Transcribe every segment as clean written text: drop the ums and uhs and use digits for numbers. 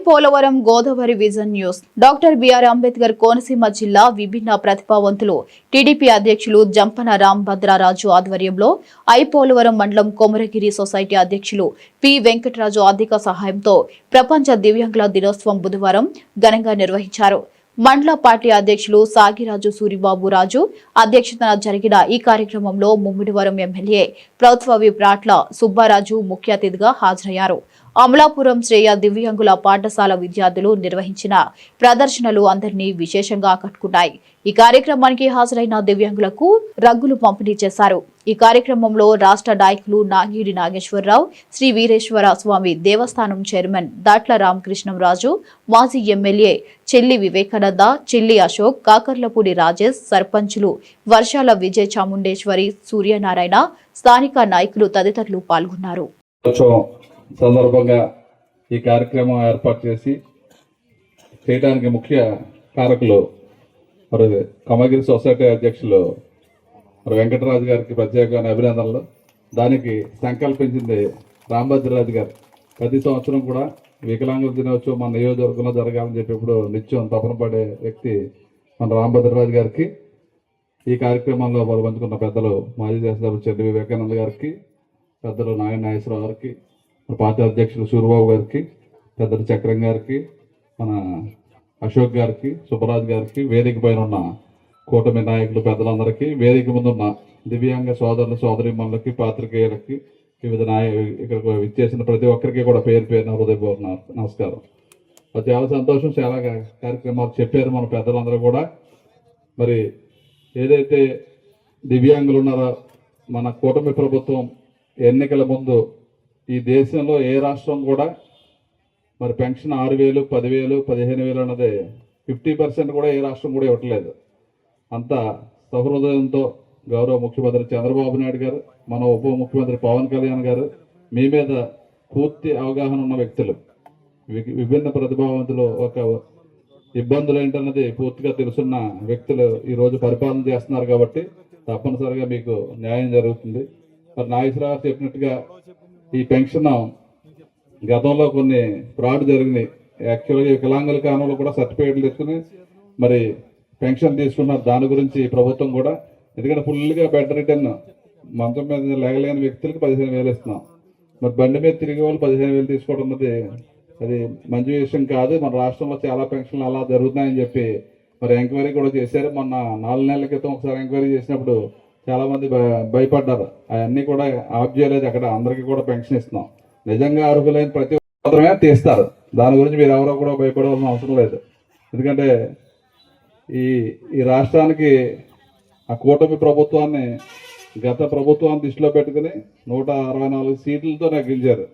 Polavaram Godavari vision news. Doctor BR Ambedkar Konaseema జిల్లా విభిన్న ప్రతిభావంతులు టీడీపీ అధ్యక్షులు జంపన రాంభద్రరాజు ఆధ్వర్యంలో పోలవరం మండలం కొమరగిరి సొసైటీ అధ్యక్షులు పి వెంకటరాజు ఆర్థిక సహాయంతో ప్రపంచ దివ్యాంగుల దినోత్సవం బుధవారం ఘనంగా నిర్వహించారు. మండల పార్టీ అధ్యక్షులు సాగిరాజు సూరిబాబు రాజు అధ్యక్షతన జరిగిన ఈ కార్యక్రమంలో ముమ్మిడివరం ఎమ్మెల్యే ప్రభుత్వ విప్ రాట్ల సుబ్బారాజు ముఖ్య అతిథిగా హాజరయ్యారు. అమలాపురం శ్రేయ దివ్యాంగుల పాఠశాల విద్యార్థులు నిర్వహించిన ప్రదర్శనలు అందరినీ విశేషంగా ఆకట్టుకున్నాయి. ఈ కార్యక్రమానికి హాజరైన దివ్యాంగులకు రగ్గులు పంపిణీ చేశారు. ఈ కార్యక్రమంలో రాష్ట్ర నాయకులు నాగిడి నాగేశ్వరరావు, శ్రీ వీరేశ్వర స్వామి దేవస్థానం చైర్మన్ దాట్ల రామకృష్ణంరాజు, మాజీ ఎమ్మెల్యే చెల్లి వివేకానంద, చెల్లి అశోక్, కాకర్లపూడి రాజేష్, సర్పంచులు వర్షాల విజయ చాముండేశ్వరి, సూర్యనారాయణ, స్థానిక నాయకులు తదితరులు పాల్గొన్నారు. సందర్భంగా ఈ కార్యక్రమం ఏర్పాటు చేయడానికి ముఖ్య కారకులు మరి కొమరగిరి సొసైటీ అధ్యక్షులు మరి వెంకటరాజు గారికి ప్రత్యేకమైన అభినందనలు. దానికి సంకల్పించింది రాంభద్రరాజు గారు. ప్రతి సంవత్సరం కూడా వికలాంగుల దినోత్సవం మన నియోజకవర్గంలో జరగాలని చెప్పి ఇప్పుడు నిత్యం తపన పడే వ్యక్తి మన రాంభద్రరాజు గారికి. ఈ కార్యక్రమంలో పాల్పంచుకున్న పెద్దలు మాజీ శాసనసభ్యులు చెల్లి వివేకానంద గారికి, పెద్దలు నాగేశ్వరరావు గారికి, పార్టీ అధ్యక్షులు సూరిబాబు గారికి, పెద్దలు చక్రం గారికి, మన అశోక్ గారికి, సుబ్బరాజు గారికి, వేదిక పైన ఉన్న కూటమి నాయకులు పెద్దలందరికీ, వేదిక ముందున్న దివ్యాంగ సోదరులు సోదరీమణులకి, పాత్రికేయులకి, వివిధ ఇక్కడికి విచ్చేసిన ప్రతి ఒక్కరికి కూడా పేరు పేరున హృదయపూర్వక నమస్కారం. చాలా సంతోషం. చాలా కార్యక్రమాలు చెప్పారు మన పెద్దలందరూ కూడా. మరి ఏదైతే దివ్యాంగులు ఉన్నారో మన కూటమి ప్రభుత్వం ఎన్నికల ముందు ఈ దేశంలో ఏ రాష్ట్రం కూడా మరి పెన్షన్ 6,000, 10,000, 15,000 అన్నది 50% కూడా ఏ రాష్ట్రం కూడా ఇవ్వట్లేదు. అంత సహృదయంతో గౌరవ ముఖ్యమంత్రి చంద్రబాబు నాయుడు గారు, మన ఉప ముఖ్యమంత్రి పవన్ కళ్యాణ్ గారు మీ మీద పూర్తి అవగాహన ఉన్న వ్యక్తులు, విభిన్న ప్రతిభావంతులు, ఒక ఇబ్బందులు ఏంటన్నది పూర్తిగా తెలుసున్న వ్యక్తులు ఈరోజు పరిపాలన చేస్తున్నారు. కాబట్టి తప్పనిసరిగా మీకు న్యాయం జరుగుతుంది. మరి నాగేశ్వరరావు చెప్పినట్టుగా ఈ పెన్షన్ గతంలో కొన్ని ఫ్రాడ్ జరిగినాయి. యాక్చువల్గా వికలాంగుల కాలంలో కూడా సర్టిఫికేట్లు తీసుకుని మరి పెన్షన్ తీసుకున్నారు. దాని గురించి ప్రభుత్వం కూడా, ఎందుకంటే ఫుల్గా బెడ్ రిటర్న్ మంచం మీద లేగలేని వ్యక్తులకు 15,000 ఇస్తున్నాం. మరి బండి మీద తిరిగే వాళ్ళు 15,000 తీసుకోవడం అన్నది అది మంచి విషయం కాదు. మన రాష్ట్రంలో చాలా పెన్షన్లు అలా జరుగుతున్నాయని చెప్పి మరి ఎంక్వైరీ కూడా చేశారు. మొన్న 4 నెలల క్రితం ఒకసారి ఎంక్వైరీ చేసినప్పుడు చాలా మంది భయపడ్డారు. అవన్నీ కూడా ఆఫ్ చేయలేదు. అక్కడ అందరికీ కూడా పెన్షన్ ఇస్తున్నాం. నిజంగా అర్హులైన ప్రతి ఒక్కరమే తీస్తారు. దాని గురించి మీరు ఎవరో కూడా భయపడవలసిన అవసరం లేదు. ఎందుకంటే ఈ రాష్ట్రానికి ఆ కూటమి ప్రభుత్వాన్ని, గత ప్రభుత్వాన్ని దృష్టిలో పెట్టుకుని 164 సీట్లతో గెలిచారు.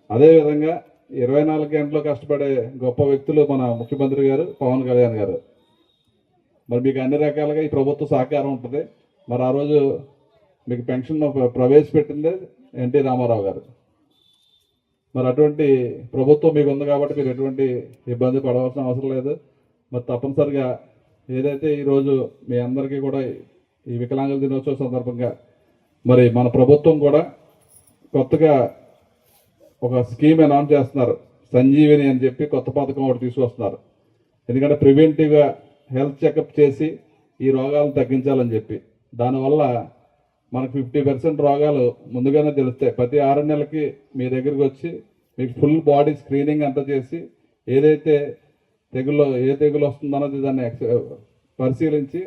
అదేవిధంగా 24 గంటలు కష్టపడే గొప్ప వ్యక్తులు మన ముఖ్యమంత్రి గారు, పవన్ కళ్యాణ్ గారు. మరి మీకు అన్ని రకాలుగా ఈ ప్రభుత్వ సహకారం ఉంటుంది. మరి ఆ రోజు మీకు పెన్షన్ ప్రవేశపెట్టిందే ఎన్టీ రామారావు గారు. మరి అటువంటి ప్రభుత్వం మీకు ఉంది కాబట్టి మీరు ఎటువంటి ఇబ్బంది పడవలసిన అవసరం లేదు. మరి తప్పనిసరిగా ఏదైతే ఈరోజు మీ అందరికీ కూడా ఈ వికలాంగుల దినోత్సవం సందర్భంగా మరి మన ప్రభుత్వం కూడా కొత్తగా ఒక స్కీమ్ అనౌన్స్ చేస్తున్నారు. సంజీవిని అని చెప్పి కొత్త పథకం ఒకటి తీసుకొస్తున్నారు. ఎందుకంటే ప్రివెంటివ్గా హెల్త్ చెకప్ చేసి ఈ రోగాలను తగ్గించాలని చెప్పి, దానివల్ల మనకు 50% రోగాలు ముందుగానే తెలుస్తాయి. ప్రతి 6 నెలలకి మీ దగ్గరికి వచ్చి మీకు ఫుల్ బాడీ స్క్రీనింగ్ అంతా చేసి ఏదైతే ఏ తెగులు వస్తుందన్నది దాన్ని పరిశీలించి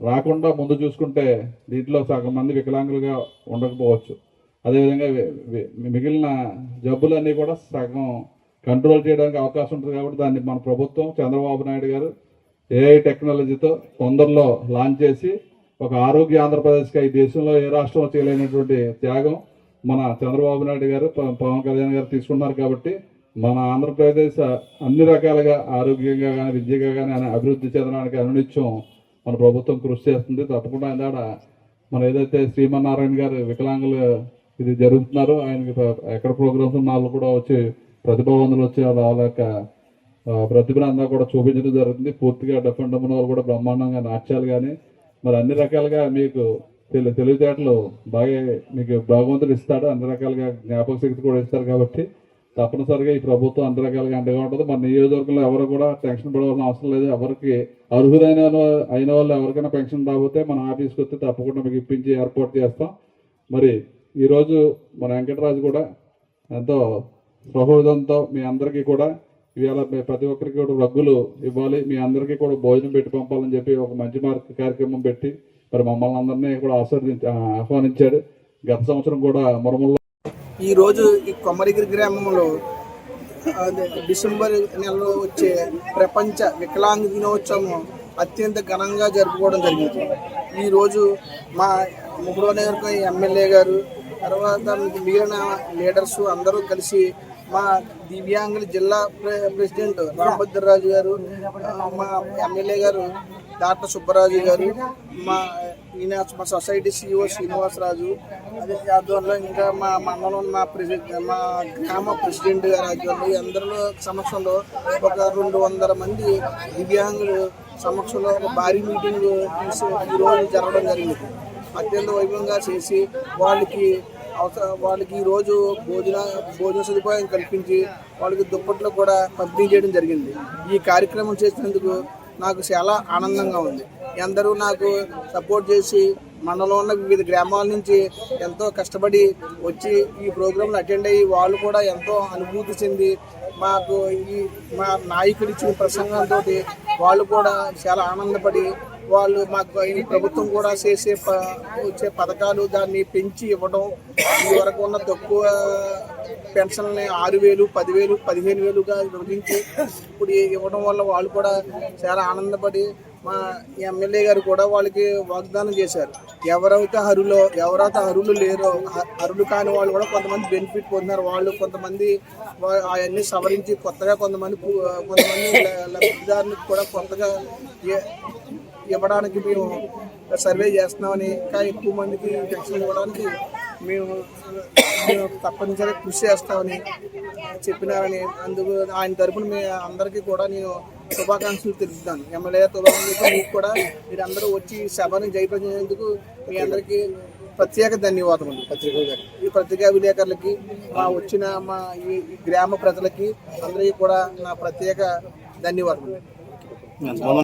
రాకుండా ముందు చూసుకుంటే దీంట్లో సగం మంది వికలాంగులుగా ఉండకపోవచ్చు. అదేవిధంగా మిగిలిన జబ్బులన్నీ కూడా సగం కంట్రోల్ చేయడానికి అవకాశం ఉంటుంది. కాబట్టి దాన్ని మన ప్రభుత్వం చంద్రబాబు నాయుడు గారు ఏఐ టెక్నాలజీతో తొందరలో లాంచ్ చేసి ఒక ఆరోగ్య ఆంధ్రప్రదేశ్గా ఈ దేశంలో ఏ రాష్ట్రంలో చేయలేనటువంటి త్యాగం మన చంద్రబాబు నాయుడు గారు, పవన్ కళ్యాణ్ గారు తీసుకున్నారు. కాబట్టి మన ఆంధ్రప్రదేశ్ అన్ని రకాలుగా ఆరోగ్యంగా కానీ విద్యగా కానీ అభివృద్ధి చెందడానికి అనునిత్యం మన ప్రభుత్వం కృషి చేస్తుంది. తప్పకుండా ఇందాడ మన ఏదైతే శ్రీమన్నారాయణ గారు వికలాంగులు ఇది జరుగుతున్నారో ఆయనకి ఎక్కడ ప్రోగ్రామ్స్ ఉన్న వాళ్ళు కూడా వచ్చి ప్రతిభావంతులు వచ్చి వాళ్ళ యొక్క ప్రతిభను అంతా కూడా చూపించడం జరుగుతుంది. పూర్తిగా డెఫ్ అండ్ డమ్మన్ వాళ్ళు కూడా బ్రహ్మాండంగా నాట్యాలు కానీ మరి అన్ని రకాలుగా మీకు తెలివితేటలు బాగా మీకు భగవంతుడు ఇస్తాడు. అన్ని రకాలుగా జ్ఞాపక శక్తి కూడా ఇస్తారు. కాబట్టి తప్పనిసరిగా ఈ ప్రభుత్వం అన్ని రకాలుగా అండగా ఉంటుంది. మన నియోజకవర్గంలో ఎవరు కూడా టెన్షన్ పడవలసిన అవసరం లేదు. ఎవరికి అయిన వాళ్ళు ఎవరికైనా పెన్షన్ రాకపోతే మన ఆఫీస్కి వస్తే తప్పకుండా మీకు ఇప్పించి ఏర్పాటు చేస్తాం. మరి ఈరోజు మన వెంకటరాజు కూడా ఎంతో ప్రహోదంతో మీ అందరికీ కూడా ఇవాళ ప్రతి ఒక్కరికి కూడా రగ్గులు ఇవ్వాలి, మీ అందరికీ కూడా భోజనం పెట్టి పంపాలని చెప్పి ఒక మంచి కార్యక్రమం పెట్టి మరి మమ్మల్ని అందరినీ కూడా ఆహ్వానించాడు. గత సంవత్సరం కూడా మురమల్లో ఈరోజు ఈ కొమరగిరి గ్రామంలో డిసెంబర్ నెలలో వచ్చే ప్రపంచ వికలాంగ దినోత్సవం అత్యంత ఘనంగా జరుపుకోవడం జరిగింది. ఈరోజు మా ముగ్గురు నియోజకవర్గం ఎమ్మెల్యే గారు, తర్వాత మిగిలిన లీడర్స్ అందరూ కలిసి మా దివ్యాంగుల జిల్లా ప్రెసిడెంట్ రాంభద్రరాజు గారు, మా ఎమ్మెల్యే గారు డాక్టర్ సుబ్బరాజు గారు, మా సొసైటీ CEO శ్రీనివాసరాజు, అదే ఆధ్వర్యంలో ఇంకా మా మండలం మా గ్రామ ప్రెసిడెంట్ గారు ఆధ్వర్యంలో అందరిలో సమక్షంలో ఒక 200 మంది దివ్యాంగులు సమక్షంలో ఒక భారీ మీటింగ్ ఈరోజు జరగడం జరిగింది. అత్యంత వైభవంగా చేసి వాళ్ళకి ఈరోజు భోజన సదుపాయం కల్పించి వాళ్ళకి దుప్పట్లు కూడా పంపిణీ చేయడం జరిగింది. ఈ కార్యక్రమం చేసినందుకు నాకు చాలా ఆనందంగా ఉంది. అందరూ నాకు సపోర్ట్ చేసి మండలంలో ఉన్న వివిధ గ్రామాల నుంచి ఎంతో కష్టపడి వచ్చి ఈ ప్రోగ్రాంలు అటెండ్ అయ్యి వాళ్ళు కూడా ఎంతో అనుభూతి చెంది మాకు మా నాయకుడు ఇచ్చిన ప్రసంగంతో వాళ్ళు కూడా చాలా ఆనందపడి వాళ్ళు మాకు ఈ ప్రభుత్వం కూడా వచ్చే పథకాలు దాన్ని పెంచి ఇవ్వడం, ఇదివరకు ఉన్న తక్కువ పెన్షన్ని 6,000, 10,000, 15,000గా విభజించి ఇప్పుడు ఇవ్వడం వల్ల వాళ్ళు కూడా చాలా ఆనందపడి మా ఎమ్మెల్యే గారు కూడా వాళ్ళకి వాగ్దానం చేశారు. ఎవరైతే అర్హులు లేరో, అర్హులు కాని వాళ్ళు కూడా కొంతమంది బెనిఫిట్ పొందినారు. వాళ్ళు కొంతమంది అవన్నీ సవరించి కొత్తగా కొంతమంది లబ్ధిదారులకు కూడా కొత్తగా ఇవ్వడానికి మేము సర్వే చేస్తున్నామని, ఇంకా ఎక్కువ మందికి పెన్షన్ ఇవ్వడానికి మేము తప్పనిసరిగా కృషి చేస్తామని చెప్పినారని, అందుకు ఆయన తరపున మీ అందరికీ కూడా నేను శుభాకాంక్షలు తెలుపుతాను. ఎమ్మెల్యే శుభాకాంక్షలు మీకు కూడా మీరందరూ వచ్చి సభను జయప్రదించేందుకు మీ అందరికీ ప్రత్యేక ధన్యవాదములు. ఈ పత్రికా విలేకరులకి, వచ్చిన మా ఈ గ్రామ ప్రజలకి అందరికీ కూడా నా ప్రత్యేక ధన్యవాదములు.